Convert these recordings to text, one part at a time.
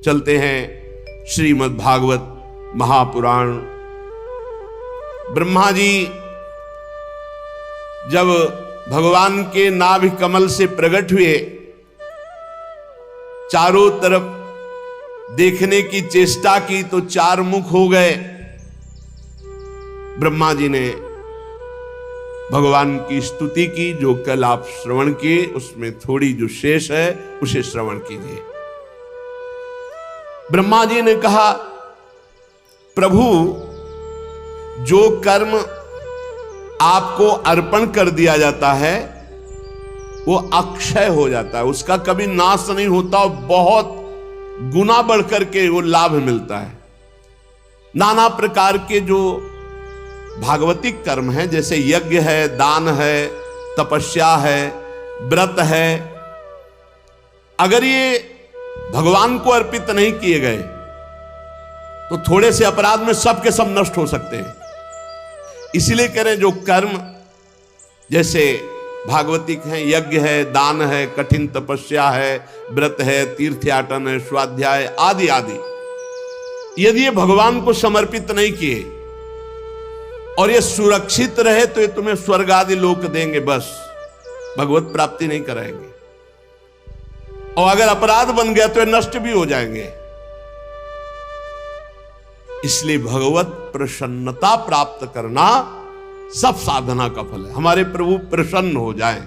चलते हैं श्रीमद् भागवत महापुराण। ब्रह्मा जी जब भगवान के नाभि कमल से प्रकट हुए, चारों तरफ देखने की चेष्टा की तो चार मुख हो गए। ब्रह्मा जी ने भगवान की स्तुति की, जो कल आप श्रवण किए, उसमें थोड़ी जो शेष है उसे श्रवण कीजिए। ब्रह्मा जी ने कहा, प्रभु जो कर्म आपको अर्पण कर दिया जाता है वो अक्षय हो जाता है, उसका कभी नाश नहीं होता और बहुत गुना बढ़कर के वो लाभ मिलता है। नाना प्रकार के जो भागवतिक कर्म हैं, जैसे यज्ञ है, दान है, तपस्या है, व्रत है, अगर ये भगवान को अर्पित नहीं किए गए तो थोड़े से अपराध में सब के सब नष्ट हो सकते हैं। इसलिए करें जो कर्म जैसे भागवतिक हैं, यज्ञ है, दान है, कठिन तपस्या है, व्रत है, तीर्थयाटन है, स्वाध्याय आदि आदि, यदि ये भगवान को समर्पित नहीं किए और ये सुरक्षित रहे तो ये तुम्हें स्वर्ग आदि लोक देंगे, बस भगवत प्राप्ति नहीं कराएंगे। और अगर अपराध बन गया तो ये नष्ट भी हो जाएंगे। इसलिए भगवत प्रसन्नता प्राप्त करना सब साधना का फल है। हमारे प्रभु प्रसन्न हो जाएं।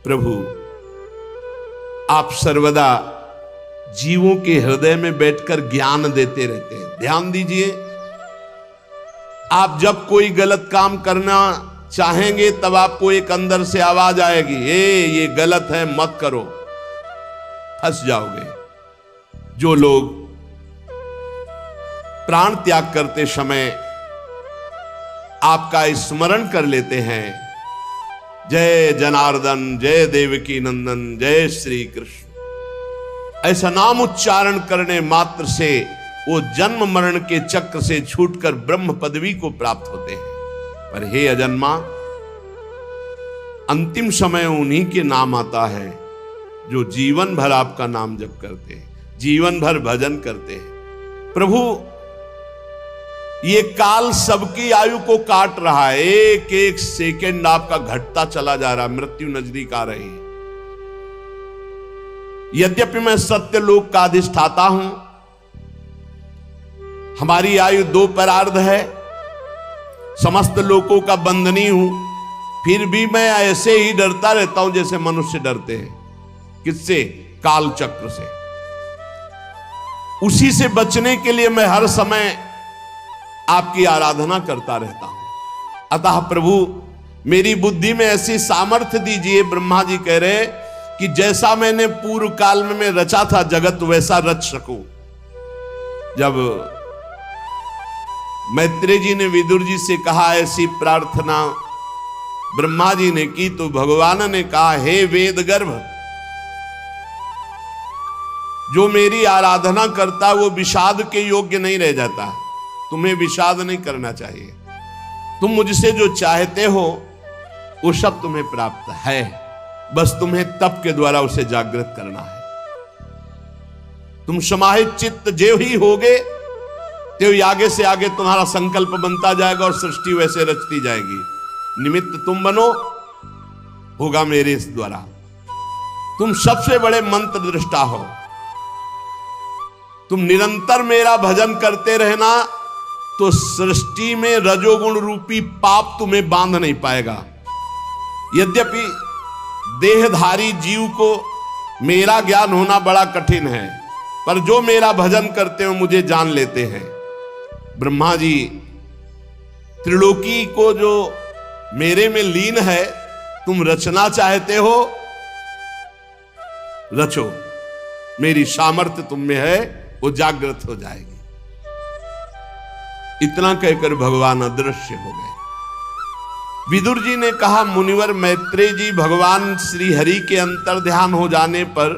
प्रभु आप सर्वदा जीवों के हृदय में बैठकर ज्ञान देते रहते हैं। ध्यान दीजिए, आप जब कोई गलत काम करना चाहेंगे तब आपको एक अंदर से आवाज आएगी, ये गलत है, मत करो, फंस जाओगे। जो लोग प्राण त्याग करते समय आपका स्मरण कर लेते हैं, जय जनार्दन, जय देवकी नंदन, जय श्री कृष्ण, ऐसा नाम उच्चारण करने मात्र से वो जन्म मरण के चक्र से छूटकर ब्रह्म पदवी को प्राप्त होते हैं। पर हे अजन्मा, अंतिम समय उन्हीं के नाम आता है जो जीवन भर आपका नाम जप करते हैं, जीवन भर भजन करते हैं। प्रभु ये काल सबकी आयु को काट रहा है, एक एक सेकंड आपका घटता चला जा रहा है, मृत्यु नजदीक आ रही है। यद्यपि मैं सत्य लोक का अधिष्ठाता हूं, हमारी आयु 2 परार्ध है, समस्त लोकों का बंधनी हूं, फिर भी मैं ऐसे ही डरता रहता हूं जैसे मनुष्य डरते हैं। किससे? काल चक्र से। उसी से बचने के लिए मैं हर समय आपकी आराधना करता रहता हूं। अतः प्रभु मेरी बुद्धि में ऐसी सामर्थ्य दीजिए, ब्रह्मा जी कह रहे कि जैसा मैंने पूर्व काल में रचा था जगत वैसा रच सकूं। जब मैत्रेय जी ने विदुर जी से कहा ऐसी प्रार्थना ब्रह्मा जी ने की, तो भगवान ने कहा, हे वेद गर्भ, जो मेरी आराधना करता वो विषाद के योग्य नहीं रह जाता। तुम्हें विषाद नहीं करना चाहिए। तुम मुझसे जो चाहते हो वो सब तुम्हें प्राप्त है, बस तुम्हें तप के द्वारा उसे जागृत करना है। तुम समाहित चित्त जो ही होगे तो आगे से आगे तुम्हारा संकल्प बनता जाएगा और सृष्टि वैसे रचती जाएगी। निमित्त तुम बनो, होगा मेरे इस द्वारा। तुम सबसे बड़े मंत्र दृष्टा हो। तुम निरंतर मेरा भजन करते रहना तो सृष्टि में रजोगुण रूपी पाप तुम्हें बांध नहीं पाएगा। यद्यपि देहधारी जीव को मेरा ज्ञान होना बड़ा कठिन है, पर जो मेरा भजन करते हो मुझे जान लेते हैं। ब्रह्मा जी, त्रिलोकी को जो मेरे में लीन है तुम रचना चाहते हो, रचो, मेरी सामर्थ्य तुम में है, वो जागृत हो जाएगी। इतना कहकर भगवान अदृश्य हो गए। विदुर जी ने कहा, मुनिवर मैत्रेय जी, भगवान श्री हरि के अंतर्ध्यान हो जाने पर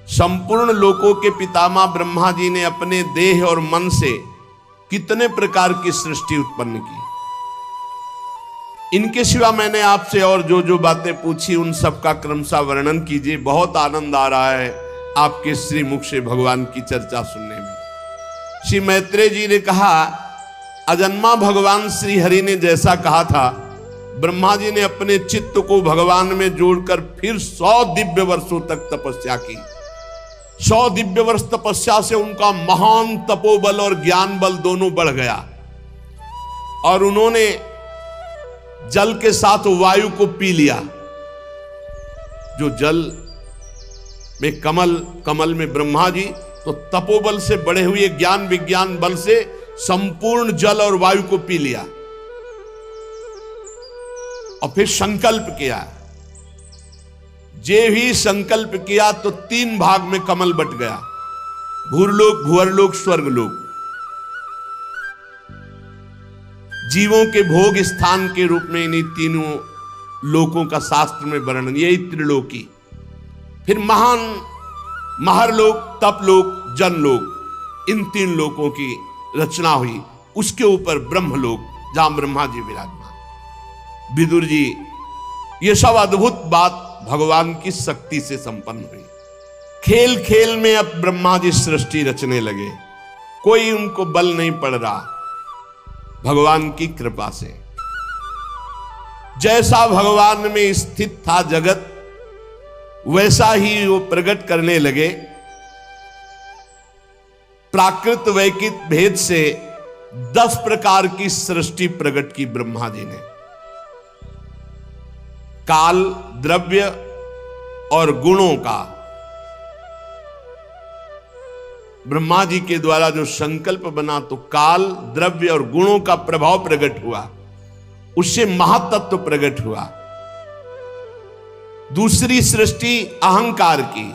संपूर्ण लोकों के पितामह ब्रह्मा जी ने अपने देह और मन से कितने प्रकार की सृष्टि उत्पन्न की। इनके सिवा मैंने आपसे और जो जो बातें पूछी उन सब का क्रमशः वर्णन कीजिए। बहुत आनंद आ रहा है, आपके श्री मुख से भगवान की चर्चा सुनने में। श्री मैत्रेय जी ने कहा, अजन्मा भगवान श्री हरि ने जैसा कहा था, ब्रह्मा जी ने अपने चित्त को भगवान में जोड़कर फिर 100 दिव्य वर्षों तक तपस्या की। 100 दिव्य वर्ष तपस्या से उनका महान तपोबल और ज्ञान बल दोनों बढ़ गया और उन्होंने जल के साथ वायु को पी लिया। जो जल में कमल में ब्रह्मा जी तो तपोबल से बढ़े हुए ज्ञान विज्ञान बल से संपूर्ण जल और वायु को पी लिया और फिर संकल्प किया। जे भी संकल्प किया तो 3 भाग में कमल बट गया, भूरलोक, भुवरलोक, स्वर्गलोक। जीवों के भोग स्थान के रूप में इन्हीं तीनों लोकों का शास्त्र में वर्णन, यही त्रिलोकी। फिर महान महरलोक, तपलोक, जनलोक, इन 3 लोकों की रचना हुई। उसके ऊपर ब्रह्मलोक, जहां ब्रह्मा जी विराजमान। विदुर जी, ये सब अद्भुत बात भगवान की शक्ति से संपन्न हुई। खेल खेल में अब ब्रह्मा जी सृष्टि रचने लगे, कोई उनको बल नहीं पड़ रहा, भगवान की कृपा से। जैसा भगवान में स्थित था जगत, वैसा ही वो प्रकट करने लगे। प्राकृत वैकृत भेद से 10 प्रकार की सृष्टि प्रकट की ब्रह्मा जी ने। काल, द्रव्य और गुणों का ब्रह्मा जी के द्वारा जो संकल्प बना, तो काल, द्रव्य और गुणों का प्रभाव प्रकट हुआ, उससे महातत्व प्रकट हुआ। दूसरी सृष्टि अहंकार की,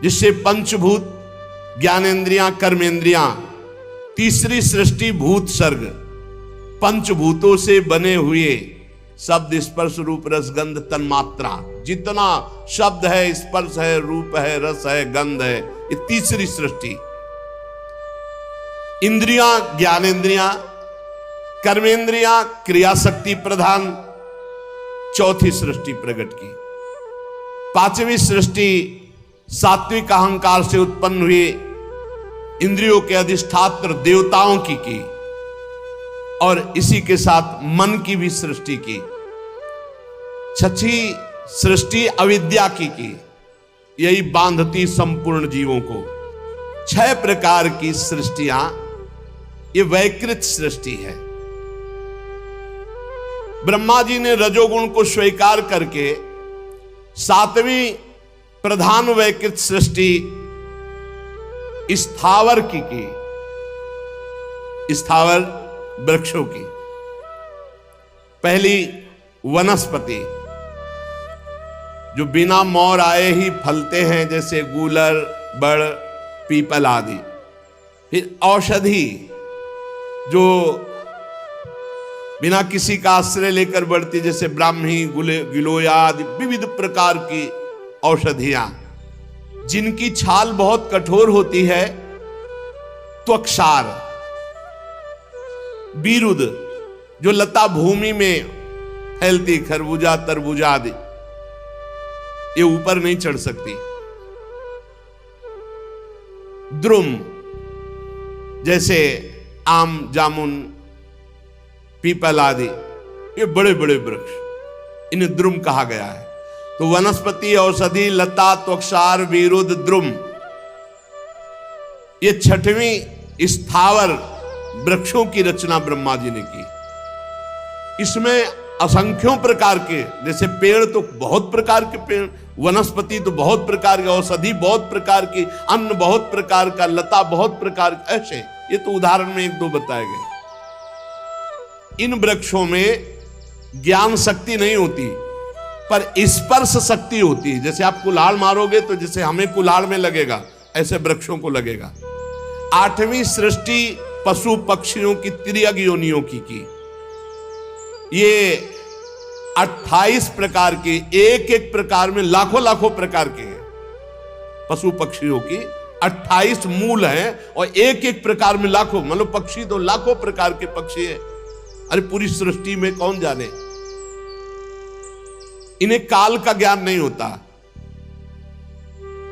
जिससे पंचभूत, ज्ञानेंद्रियां, कर्मेंद्रियां। तीसरी सृष्टि भूत सर्ग, पंचभूतों से बने हुए शब्द, स्पर्श, रूप, रस, गंध, तन्मात्रा। जितना शब्द है, स्पर्श है, रूप है, रस है, गंध है, ये तीसरी सृष्टि। इंद्रियां, ज्ञानेंद्रियां, कर्मेंद्रियां, क्रिया शक्ति प्रधान, चौथी सृष्टि प्रकट की। 5वीं सृष्टि सात्विक अहंकार से उत्पन्न हुए इंद्रियों के अधिष्ठात्र देवताओं की और इसी के साथ मन की भी सृष्टि की। 6वीं सृष्टि अविद्या की। यही बांधती संपूर्ण जीवों को। 6 प्रकार की सृष्टियां, ये वैकृत सृष्टि है। ब्रह्मा जी ने रजोगुण को स्वीकार करके 7वीं प्रधान वैकृत सृष्टि स्थावर की। स्थावर वृक्षों की। पहली वनस्पति, जो बिना मोर आए ही फलते हैं, जैसे गूलर, बड़, पीपल आदि। फिर औषधि, जो बिना किसी का आश्रय लेकर बढ़ती, जैसे ब्राह्मी, गिलोया आदि विविध प्रकार की औषधियां, जिनकी छाल बहुत कठोर होती है। त्वक्षार, बीरुद, जो लता भूमि में फैलती, खरबूजा, तरबूजा आदि, ये ऊपर नहीं चढ़ सकती। द्रुम, जैसे आम, जामुन, पीपल आदि, ये बड़े बड़े वृक्ष, इन्हें द्रुम कहा गया है। तो वनस्पति, औषधि, लता, त्वक्षार, विरुद्ध, द्रुम, ये 6वीं स्थावर वृक्षों की रचना ब्रह्मा जी ने की। इसमें असंख्यों प्रकार के, जैसे पेड़ तो बहुत प्रकार के पेड़, वनस्पति तो बहुत प्रकार के, औषधि बहुत प्रकार की, अन्न बहुत प्रकार का, लता बहुत प्रकार, ऐसे ये तो उदाहरण में 1-2 बताए गए। इन वृक्षों में ज्ञान शक्ति नहीं होती, पर स्पर्श शक्ति होती है। जैसे आप कुल्हाड़ मारोगे तो जैसे हमें कुल्हाड़ में लगेगा, ऐसे वृक्षों को लगेगा। 8वीं सृष्टि पशु पक्षियों की त्रियग योनियों की। ये 28 प्रकार के, एक प्रकार में लाखों लाखों प्रकार के हैं। पशु पक्षियों की 28 मूल हैं और एक प्रकार में लाखों, मतलब पक्षी तो लाखों प्रकार के पक्षी हैं। अरे पूरी सृष्टि में कौन जाने। इन्हें काल का ज्ञान नहीं होता।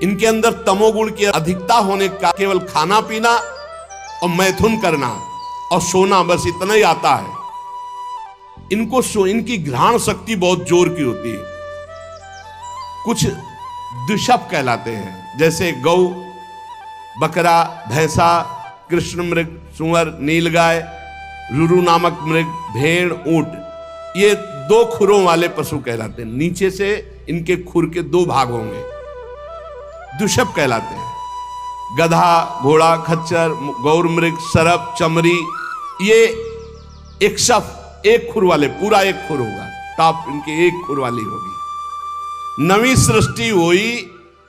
इनके अंदर तमोगुण की अधिकता होने का केवल खाना पीना और मैथुन करना और सोना, बस इतना ही आता है। इनकी घ्राण शक्ति बहुत जोर की होती है। कुछ द्विषप कहलाते हैं, जैसे गौ, बकरा, भैंसा, कृष्ण मृग, सुअर, नीलगाय, रुरु नामक मृग, भेड़, ऊंट, ये 2 खुरों वाले पशु कहलाते हैं। नीचे से इनके खुर के 2 भाग होंगे, द्विषप कहलाते हैं। गधा, घोड़ा, खच्चर, गौर मृग, सरप, चमरी, ये एक शफ, एक खुर वाले, पूरा एक खुर होगा, टॉप इनकी एक खुर वाली होगी। नवी सृष्टि हुई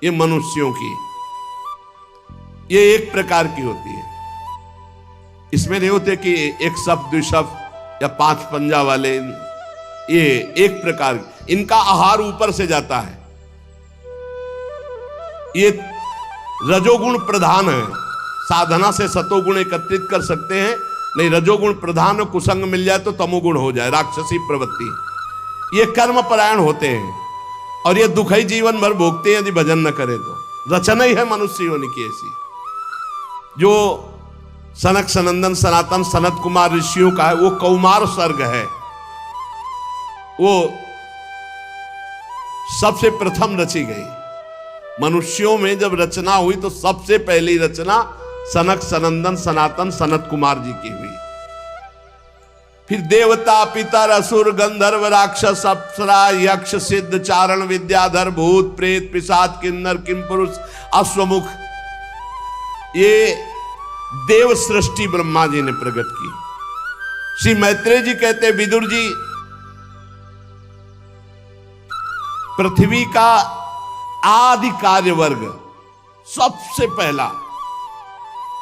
ये मनुष्यों की, ये एक प्रकार की होती है। इसमें नहीं होते कि एक शफ, द्विशफ या 5 पंजा वाले, ये एक प्रकार, इनका आहार ऊपर से जाता है। ये रजोगुण प्रधान है, साधना से सतोगुण एकत्रित कर सकते हैं, नहीं रजोगुण प्रधान कुसंग मिल जाए तो तमोगुण हो जाए, राक्षसी प्रवृत्ति। ये कर्म परायण होते हैं और ये दुखई जीवन भर भोगते हैं यदि भजन न करे तो। रचना ही है मनुष्य होने की ऐसी। जो सनक सनंदन सनातन सनत कुमार ऋषियों का है, वो कौमार सर्ग है, वो सबसे प्रथम रची गई। मनुष्यों में जब रचना हुई तो सबसे पहली रचना सनक सनंदन सनातन सनत कुमार जी की हुई। फिर देवता, पितर, असुर, गंधर्व, राक्षस, अप्सरा, यक्ष, सिद्ध, चारण, विद्याधर, भूत, प्रेत, पिशाच, किन्नर, किमपुरुष, अश्वमुख, ये देव सृष्टि ब्रह्मा जी ने प्रकट की। श्री मैत्रेय जी कहते, विदुर जी, पृथ्वी का आदि कार्य वर्ग, सबसे पहला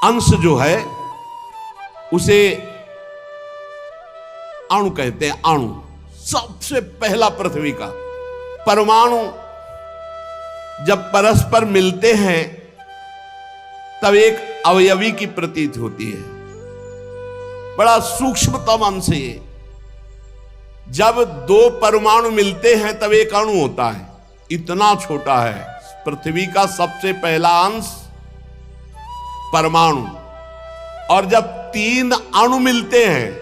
अंश जो है उसे अणु कहते हैं। अणु सबसे पहला पृथ्वी का परमाणु जब परस्पर मिलते हैं तब एक अवयवी की प्रतीत होती है। बड़ा सूक्ष्मतम अंश है। जब 2 परमाणु मिलते हैं तब एक अणु होता है, इतना छोटा है। पृथ्वी का सबसे पहला अंश परमाणु, और जब 3 अणु मिलते हैं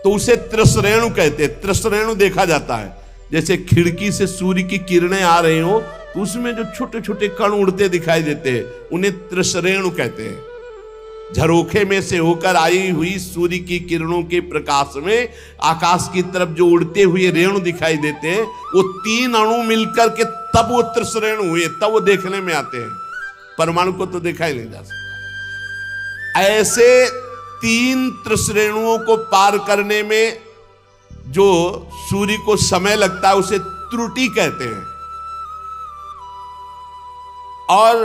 तो उसे त्रिसरेणु कहते हैं। त्रिसरेणु देखा जाता है, जैसे खिड़की से सूर्य की किरणें आ रही हो तो उसमें जो छोटे छोटे कण उड़ते दिखाई देते हैं, उन्हें त्रिसरेणु कहते हैं। झरोखे में से होकर आई हुई सूर्य की किरणों के प्रकाश में आकाश की तरफ जो उड़ते हुए रेणु दिखाई देते हैं, वो 3 अणु मिलकर के तब वो त्रिसरेणु हुए, तब वो देखने में आते हैं। परमाणु को तो देखा ही नहीं जा सकता। ऐसे 3 त्रिसरेणुओं को पार करने में जो सूर्य को समय लगता है उसे त्रुटि कहते हैं। और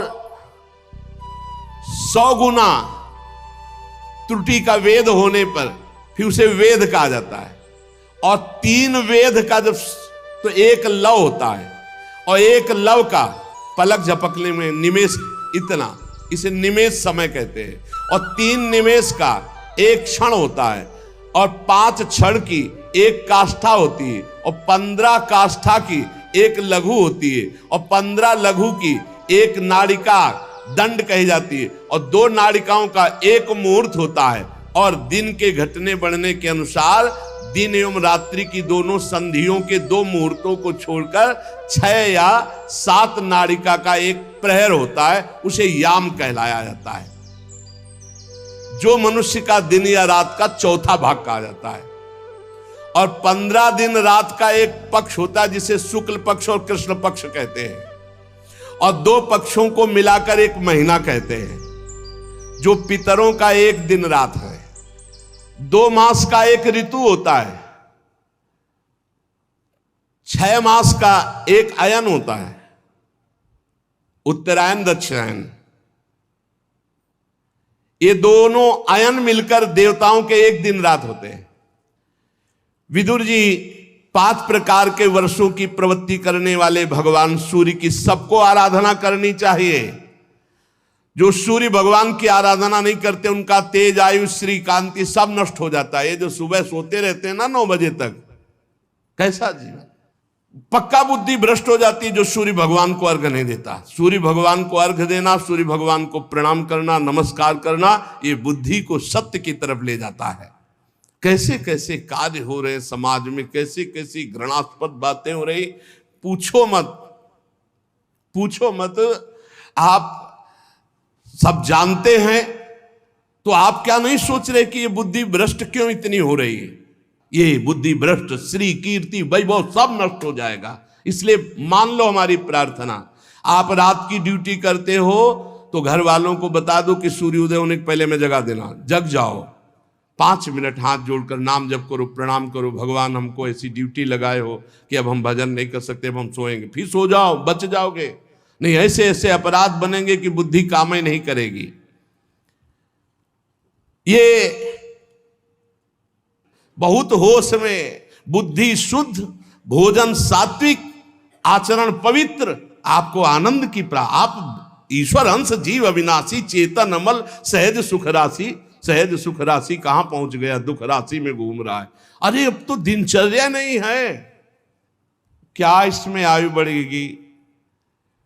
100 गुना त्रुटि का वेद होने पर फिर उसे वेद कहा जाता है। और 3 वेद का जब तो एक लव होता है, और एक लव का पलक झपकने में निमेष, इतना, इसे निमेष समय कहते हैं। और 3 निमेष का एक क्षण होता है, और 5 क्षण की एक काष्ठा होती है, और 15 काष्ठा की एक लघु होती है, और 15 लघु की एक नाड़िका दंड कही जाती है, और 2 नाड़िकाओं का एक मुहूर्त होता है। और दिन के घटने बढ़ने के अनुसार दिन एवं रात्रि की दोनों संधियों के 2 मुहूर्तों को छोड़कर 6 या 7 नाड़िका का एक प्रहर होता है, उसे याम कहलाया जाता है, जो मनुष्य का दिन या रात का चौथा भाग कहा जाता है। और 15 दिन रात का एक पक्ष होता है जिसे शुक्ल पक्ष और कृष्ण पक्ष कहते हैं, और 2 पक्षों को मिलाकर एक महीना कहते हैं, जो पितरों का एक दिन रात है। 2 मास का एक ऋतु होता है, 6 मास का एक अयन होता है, उत्तरायण दक्षिणायन। ये दोनों अयन मिलकर देवताओं के एक दिन रात होते हैं। विदुर जी 5 प्रकार के वर्षों की प्रवृत्ति करने वाले भगवान सूर्य की सबको आराधना करनी चाहिए। जो सूर्य भगवान की आराधना नहीं करते उनका तेज, आयु, श्री कांति सब नष्ट हो जाता है। ये जो सुबह सोते रहते हैं ना 9 बजे तक, कैसा जीवन, पक्का बुद्धि भ्रष्ट हो जाती है जो सूर्य भगवान को अर्घ नहीं देता। सूर्य भगवान को अर्घ देना, सूर्य भगवान को प्रणाम करना, नमस्कार करना, ये बुद्धि को सत्य की तरफ ले जाता है। कैसे कैसे कार्य हो रहे समाज में, कैसी कैसी घृणास्पद बातें हो रही, पूछो मत, पूछो मत। आप सब जानते हैं तो आप क्या नहीं सोच रहे कि ये बुद्धि भ्रष्ट क्यों इतनी हो रही है? ये बुद्धि भ्रष्ट, श्री कीर्ति वैभव सब नष्ट हो जाएगा। इसलिए मान लो हमारी प्रार्थना, आप रात की ड्यूटी करते हो तो घर वालों को बता दो कि सूर्योदय होने के पहले में जगा देना, जग जाओ, 5 मिनट हाथ जोड़कर नाम जप करो, प्रणाम करो, भगवान हमको ऐसी ड्यूटी लगाए हो कि अब हम भजन नहीं कर सकते, अब हम सोएंगे, फिर सो जाओ, बच जाओगे। नहीं, ऐसे ऐसे अपराध बनेंगे कि बुद्धि काम ही नहीं करेगी। ये बहुत होश में, बुद्धि शुद्ध, भोजन सात्विक, आचरण पवित्र, आपको आनंद की आप ईश्वर अंश जीव अविनाशी, चेतन अमल, सहज सुख राशि। सहज सुख राशि कहां पहुंच गया, दुख राशि में घूम रहा है। अरे अब तो दिनचर्या नहीं है, क्या इसमें आयु बढ़ेगी?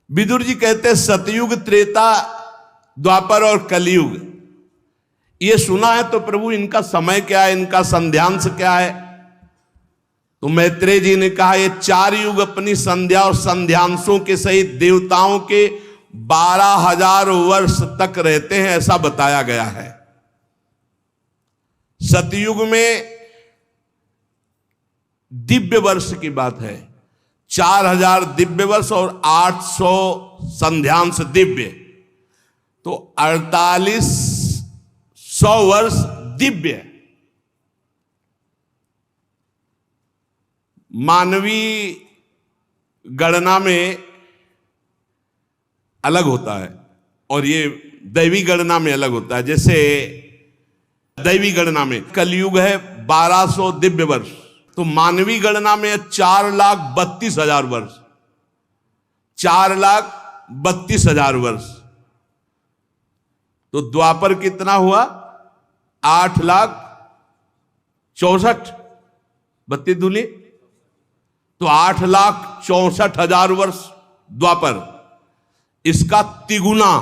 विदुर जी कहते सतयुग, त्रेता, द्वापर और कलयुग, ये सुना है तो प्रभु इनका समय क्या है, इनका संध्यांश क्या है? तो मैत्रेय जी ने कहा ये 4 युग अपनी संध्या और संध्यांशों के सहित देवताओं के 12,000 वर्ष तक रहते हैं, ऐसा बताया गया है। सतयुग में दिव्य वर्ष की बात है, 4,000 दिव्य वर्ष और 800 संध्यांश दिव्य, तो 4800 वर्ष दिव्य। मानवीय गणना में अलग होता है और ये दैवी गणना में अलग होता है। जैसे दैवी गणना में कलयुग है 1200 दिव्य वर्ष, तो मानवीय गणना में 4,32,000 वर्ष, 4,32,000 वर्ष। तो द्वापर कितना हुआ? 8,64,000, 32 दूनी, तो 8,64,000 वर्ष द्वापर। इसका तिगुना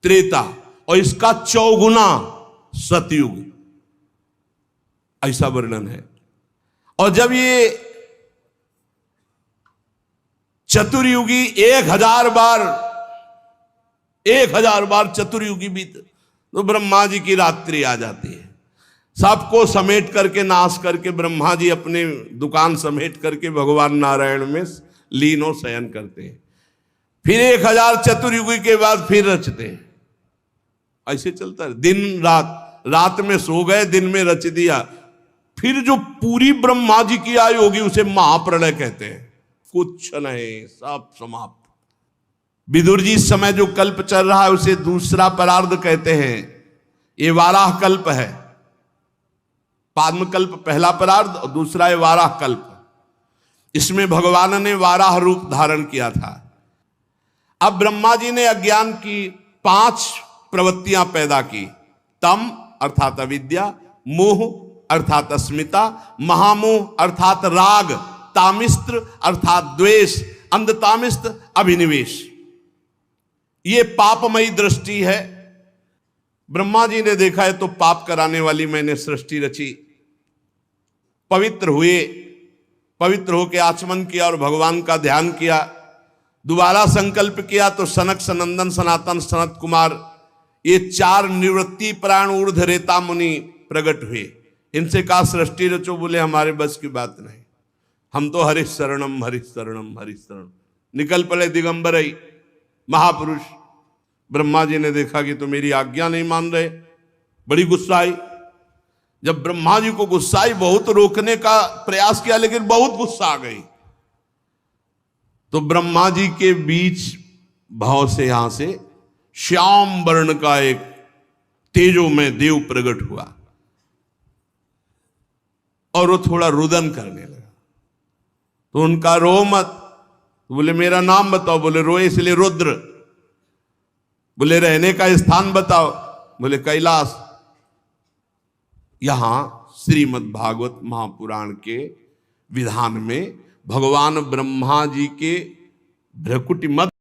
त्रेता और इसका 4 सतयुग, ऐसा वर्णन है। और जब ये चतुर्युगी 1,000 बार चतुर्युगी बीत, तो ब्रह्मा जी की रात्रि आ जाती है। सबको समेट करके, नाश करके, ब्रह्मा जी अपने दुकान समेट करके भगवान नारायण में लीन और शयन करते हैं। फिर 1,000 चतुर्युगी के बाद फिर रचते हैं। ऐसे चलता है दिन रात, रात में सो गए, दिन में रच दिया। फिर जो पूरी ब्रह्मा जी की आयु होगी उसे महाप्रलय कहते हैं। कुछ नहीं, सब समाप्त। विदुर जी इस समय जो कल्प चल रहा है उसे दूसरा परार्ध कहते हैं। ये वाराह कल्प है। पाद्म कल्प पहला परार्ध और दूसरा है वाराह कल्प। इसमें भगवान ने वाराह रूप धारण किया था। अब ब्रह्मा जी ने अज्ञान की 5 प्रवृत्तियां पैदा की। तम अर्थात अविद्या, मोह अर्थात अस्मिता, महामोह अर्थात राग, तामिस्त्र अर्थात द्वेष, अंधतामिस्त्र अभिनिवेश। ये पापमयी दृष्टि है। ब्रह्मा जी ने देखा है तो पाप कराने वाली मैंने सृष्टि रची। पवित्र हुए, पवित्र होकर आचमन किया और भगवान का ध्यान किया। दोबारा संकल्प किया तो सनक, सनंदन, सनातन, सनत कुमार, ये 4 निवृत्ति प्राण ऊर्ध रेता मुनि प्रकट हुए। इनसे कहा सृष्टि रचो, बोले हमारे बस की बात नहीं, हम तो हरि शरणम हरि शरणम हरि शरण। निकल पड़े दिगंबर ही महापुरुष। ब्रह्मा जी ने देखा कि तो मेरी आज्ञा नहीं मान रहे, बड़ी गुस्सा आई। जब ब्रह्मा जी को गुस्सा आई, बहुत रोकने का प्रयास किया लेकिन बहुत गुस्सा आ गई। तो ब्रह्मा जी के बीच भाव से यहां से श्याम वर्ण का एक तेजोमय देव प्रकट हुआ और वो थोड़ा रुदन करने लगा। तो उनका रो मत, बोले मेरा नाम बताओ, बोले रोए इसलिए रुद्र। बोले रहने का स्थान बताओ, बोले कैलाश। यहां श्रीमद् भागवत महापुराण के विधान में भगवान ब्रह्मा जी के भ्रकुटी मध्य